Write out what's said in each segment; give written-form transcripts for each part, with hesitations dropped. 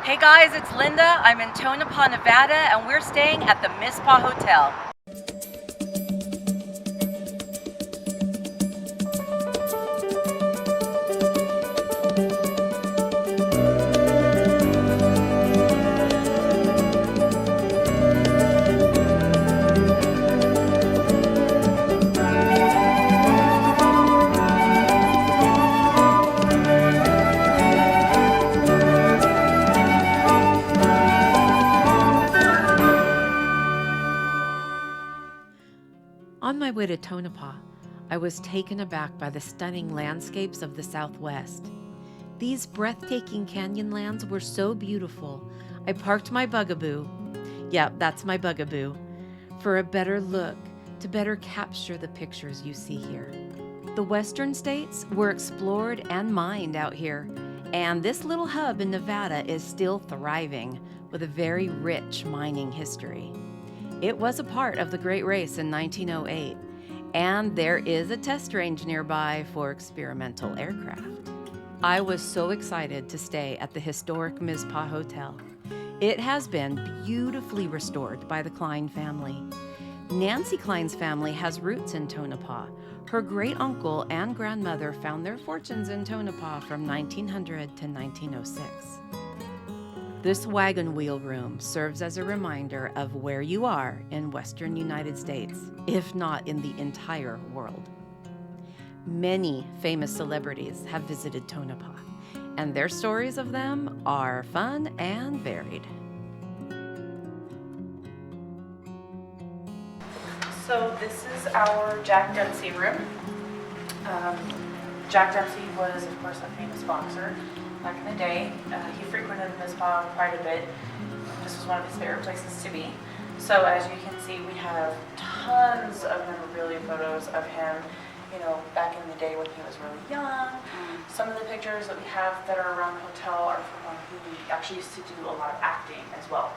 Hey guys, it's Linda. I'm in Tonopah, Nevada, and we're staying at the Mizpah Hotel. On my way to Tonopah, I was taken aback by the stunning landscapes of the Southwest. These breathtaking canyonlands were so beautiful, I parked my bugaboo, that's my bugaboo, for a better look to better capture the pictures you see here. The western states were explored and mined out here, and this little hub in Nevada is still thriving with a very rich mining history. It was a part of the Great Race in 1908, and there is a test range nearby for experimental aircraft. I was so excited to stay at the historic Mizpah Hotel. It has been beautifully restored by the Cline family. Nancy Cline's family has roots in Tonopah. Her great-uncle and grandmother found their fortunes in Tonopah from 1900 to 1906. This wagon wheel room serves as a reminder of where you are in Western United States, if not in the entire world. Many famous celebrities have visited Tonopah, and their stories of them are fun and varied. So this is our Jack Dempsey room. Jack Dempsey was, of course, a famous boxer back in the day. He frequented the Mizpah quite a bit. This was one of his favorite places to be. So as you can see, we have tons of memorabilia photos of him, back in the day when he was really young. Some of the pictures that we have that are around the hotel are from when he actually used to do a lot of acting as well.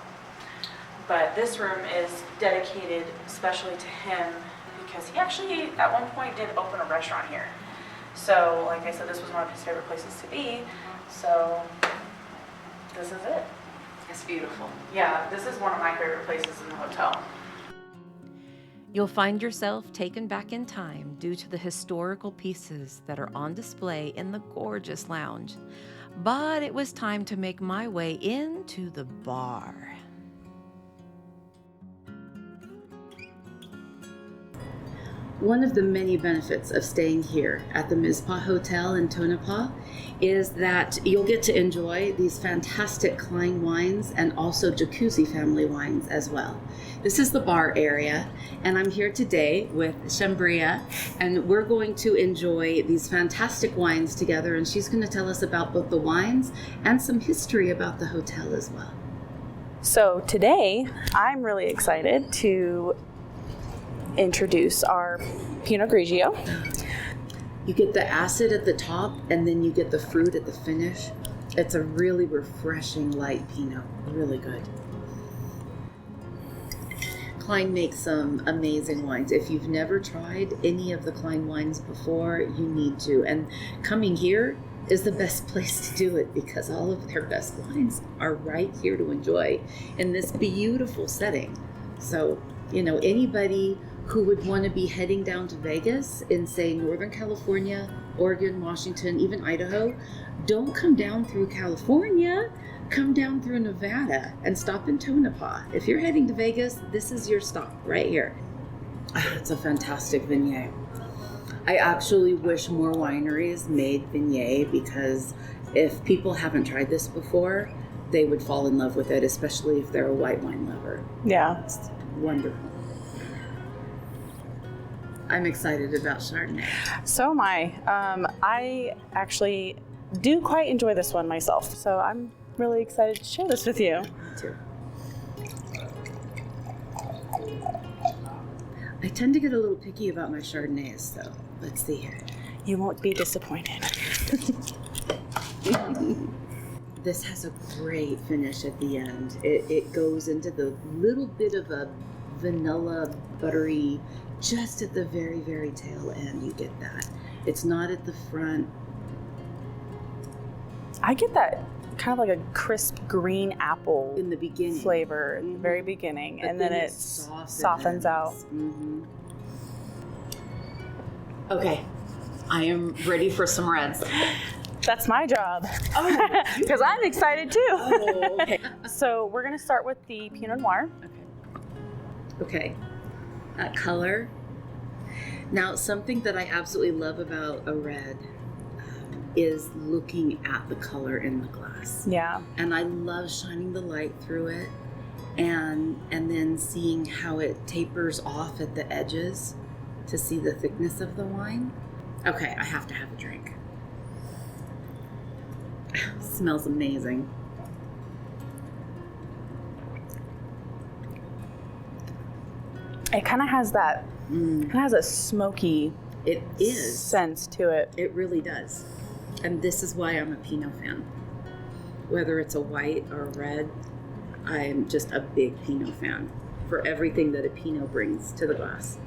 But this room is dedicated especially to him because he actually at one point did open a restaurant here. So like I said, this was one of his favorite places to be. So this is it. It's beautiful. Yeah, this is one of my favorite places in the hotel. You'll find yourself taken back in time due to the historical pieces that are on display in the gorgeous lounge. But it was time to make my way into the bar. One of the many benefits of staying here at the Mizpah Hotel in Tonopah is that you'll get to enjoy these fantastic Cline wines and also Jacuzzi Family wines as well. This is the bar area, and I'm here today with Chambrea, and we're going to enjoy these fantastic wines together, and she's going to tell us about both the wines and some history about the hotel as well. So today, I'm really excited to introduce our Pinot Grigio. You get the acid at the top and then you get the fruit at the finish. It's a really refreshing light Pinot, really good. Cline makes some amazing wines. If you've never tried any of the Cline wines before, you need to. And coming here is the best place to do it because all of their best wines are right here to enjoy in this beautiful setting. So, anybody who would want to be heading down to Vegas in, say, Northern California, Oregon, Washington, even Idaho, don't come down through California, come down through Nevada and stop in Tonopah. If you're heading to Vegas, this is your stop right here. It's a fantastic vignette. I actually wish more wineries made vignette because if people haven't tried this before, they would fall in love with it, especially if they're a white wine lover. Yeah. It's wonderful. I'm excited about Chardonnay. So am I. I actually do quite enjoy this one myself, so I'm really excited to share this with you. Me too. I tend to get a little picky about my Chardonnays, so let's see here. You won't be disappointed. This has a great finish at the end. It goes into the little bit of a vanilla, buttery, just at the very, very tail end. You get that. It's not at the front. I get that kind of like a crisp green apple In the beginning. flavor in the very beginning, But and then it softens out. Okay, I am ready for some reds. That's my job. Oh, Because I'm excited too. Oh, okay. So we're going to start with the Pinot Noir. Okay, that color. Now, something that I absolutely love about a red is looking at the color in the glass. Yeah. And I love shining the light through it and then seeing how it tapers off at the edges to see the thickness of the wine. Okay, I have to have a drink. Smells amazing. It kind of has that, kind of has a smoky It is. sense to it. It really does. And this is why I'm a Pinot fan. Whether it's a white or a red, I'm just a big Pinot fan for everything that a Pinot brings to the glass.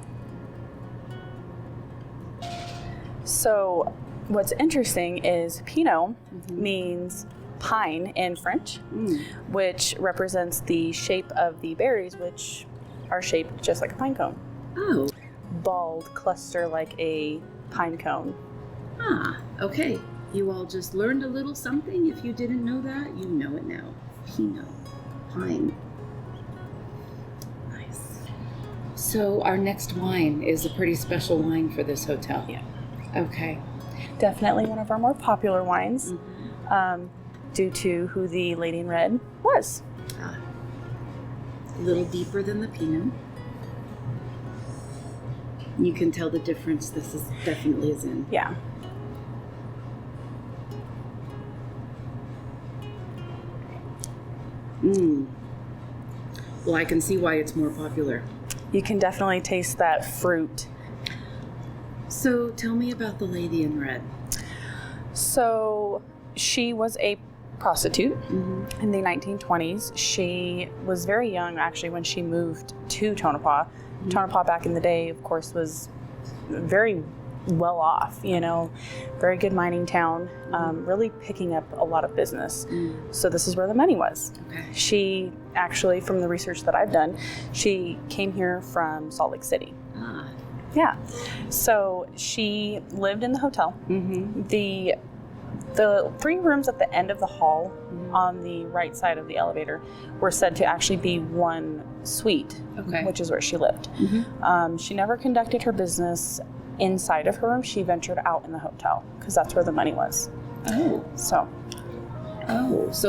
So what's interesting is Pinot means pine in French, which represents the shape of the berries, which are shaped just like a pine cone. Oh. Bald cluster like a pine cone. Ah, okay. You all just learned a little something. If you didn't know that, you know it now. Pinot. Pine. Nice. So our next wine is a pretty special wine for this hotel. Yeah. Okay. Definitely one of our more popular wines, due to who the Lady in Red was. A little deeper than the Pinot. You can tell the difference. This is definitely is in. Yeah. Well, I can see why it's more popular. You can definitely taste that fruit. So tell me about the Lady in Red. So she was a prostitute in the 1920s. She was very young, actually, when she moved to Tonopah. Tonopah back in the day, of course, was very well off, very good mining town, really picking up a lot of business. So this is where the money was. Okay. She actually, from the research that I've done, she came here from Salt Lake City. Ah. Yeah. So she lived in the hotel. The 3 rooms at the end of the hall on the right side of the elevator were said to actually be one suite, which is where she lived. She never conducted her business inside of her room. She ventured out in the hotel because that's where the money was. Oh. So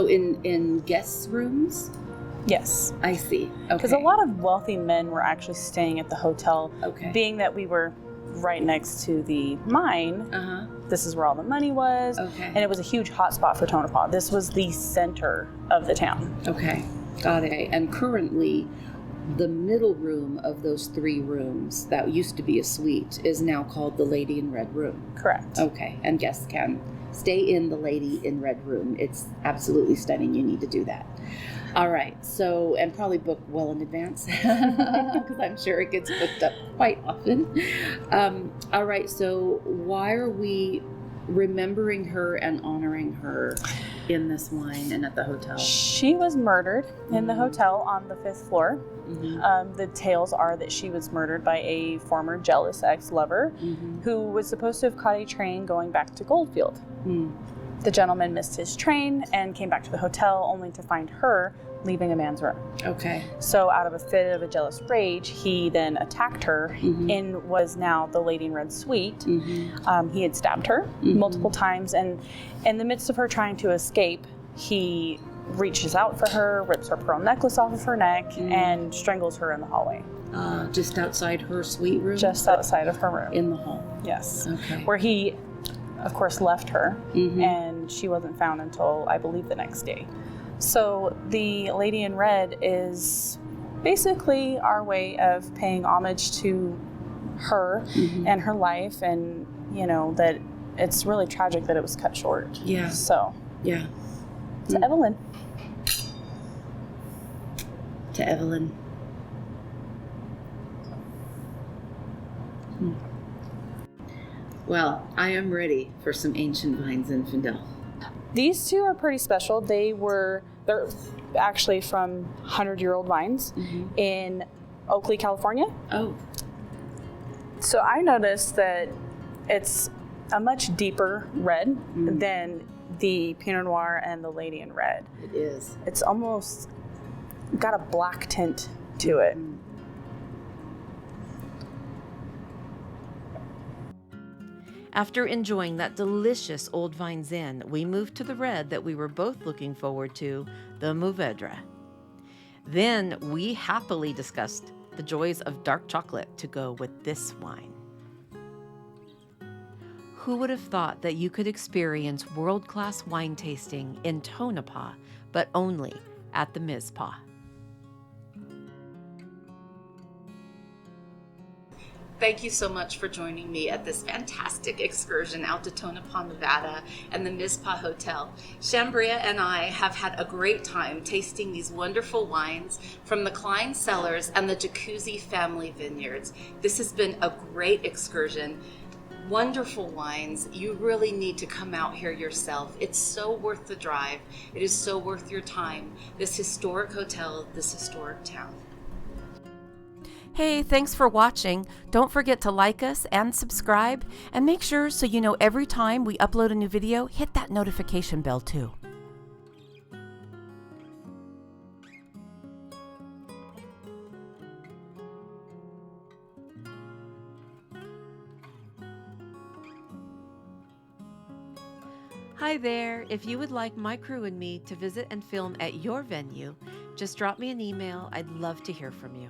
in guest rooms? Yes. I see. Okay. Because a lot of wealthy men were actually staying at the hotel, being that we were right next to the mine. This is where all the money was. And it was a huge hotspot for Tonopah. This was the center of the town. Okay. Got it. And currently, the middle room of those 3 rooms that used to be a suite is now called the Lady in Red room. Correct. Okay. And guests can stay in the Lady in Red room. It's absolutely stunning. You need to do that. All right. So, and probably book well in advance because I'm sure it gets booked up quite often. All right. So why are we remembering her and honoring her in this wine and at the hotel? She was murdered in the hotel on the 5th floor. The tales are that she was murdered by a former jealous ex-lover who was supposed to have caught a train going back to Goldfield. The gentleman missed his train and came back to the hotel only to find her leaving a man's room. Okay. So out of a fit of a jealous rage, he then attacked her in what is now the Lady in Red suite. He had stabbed her multiple times, and in the midst of her trying to escape, he reaches out for her, rips her pearl necklace off of her neck, and strangles her in the hallway. Just outside her suite room? Just outside of her room. In the hall? Yes. Okay. Where he, of course, left her, and she wasn't found until, I believe, the next day. So the Lady in Red is basically our way of paying homage to her and her life, and, that it's really tragic that it was cut short. Yeah. So. Yeah. To Evelyn. To Evelyn. Well, I am ready for some ancient vines in Findel. These two are pretty special. They're actually from 100-year-old vines in Oakley, California. Oh. So I noticed that it's a much deeper red than the Pinot Noir and the Lady in Red. It is. It's almost got a black tint to it. After enjoying that delicious Old Vine Zin, we moved to the red that we were both looking forward to, the Mourvedre. Then we happily discussed the joys of dark chocolate to go with this wine. Who would have thought that you could experience world-class wine tasting in Tonopah, but only at the Mizpah? Thank you so much for joining me at this fantastic excursion out to Tonopah, Nevada and the Mizpah Hotel. Chambrea and I have had a great time tasting these wonderful wines from the Cline Cellars and the Jacuzzi Family Vineyards. This has been a great excursion. Wonderful wines. You really need to come out here yourself. It's so worth the drive. It is so worth your time. This historic hotel, this historic town. Hey, thanks for watching. Don't forget to like us and subscribe, and make sure so you know every time we upload a new video, hit that notification bell too. Hi there. If you would like my crew and me to visit and film at your venue, just drop me an email. I'd love to hear from you.